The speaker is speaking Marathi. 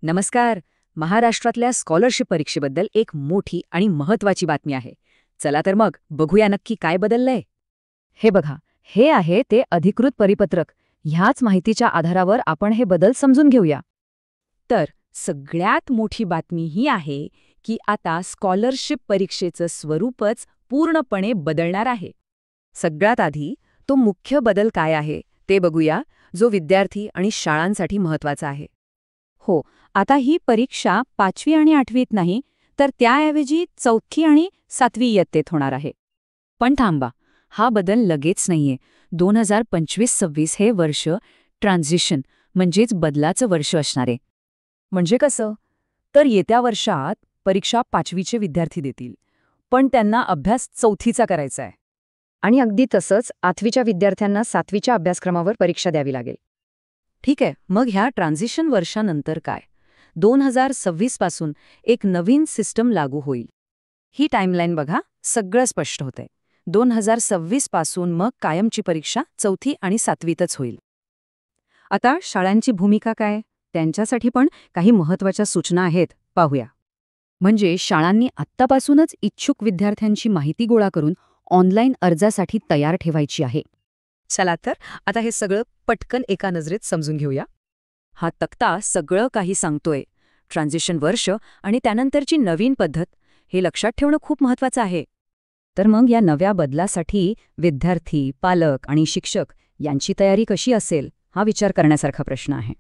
नमस्कार. महाराष्ट्रातल्या स्कॉलरशिप परीक्षेबद्दल एक मोठी आणि महत्वाची बातमी आहे. चला तर मग बघूया नक्की काय बदललंय. हे बघा, हे आहे ते अधिकृत परिपत्रक. ह्याच माहितीच्या आधारावर आपण हे बदल समजून घेऊया. तर सगळ्यात मोठी बातमी ही आहे की आता स्कॉलरशिप परीक्षेचं स्वरूपच पूर्णपणे बदलणार आहे. सगळ्यात आधी तो मुख्य बदल काय आहे ते बघूया, जो विद्यार्थी आणि शाळांसाठी महत्वाचा आहे. हो, आता ही परीक्षा 5वी आणि 8वीत नाही, तर त्याऐवजी 4थी आणि 7वी इयत्तेत होणार आहे. पण थांबा, हा बदल लगेच नाहीये. 2025-26 हे वर्ष ट्रान्झिशन म्हणजेच बदलाचं वर्ष असणार आहे. म्हणजे कसं? तर येत्या वर्षात परीक्षा 5वीचे विद्यार्थी देतील, पण त्यांना अभ्यास 4थीचा करायचा आहे. आणि अगदी तसंच 8वीच्या विद्यार्थ्यांना 7वीच्या अभ्यासक्रमावर परीक्षा द्यावी लागेल. ठीक आहे, मग ह्या ट्रान्झिशन वर्षानंतर काय? 2026 पासून एक नवीन सिस्टम लागू होईल. ही टाईमलाईन बघा, सगळं स्पष्ट होतंय. 2026 पासून मग कायमची परीक्षा 4थी आणि 7वीतच होईल. आता शाळांची भूमिका काय? त्यांच्यासाठी पण काही महत्त्वाच्या सूचना आहेत, पाहूया. म्हणजे शाळांनी आत्तापासूनच इच्छुक विद्यार्थ्यांची माहिती गोळा करून ऑनलाईन अर्जासाठी तयार ठेवायची आहे. चला तर आता हे सगळं पटकन एका नजरेत समजून घेऊया. हा तक्ता सगळं काही सांगतोय. ट्रान्झिशन वर्ष आणि त्यानंतरची नवीन पद्धत हे लक्षात ठेवणं खूप महत्वाचं आहे. तर मग या नव्या बदलासाठी विद्यार्थी, पालक आणि शिक्षक यांची तयारी कशी असेल, हा विचार करण्यासारखा प्रश्न आहे.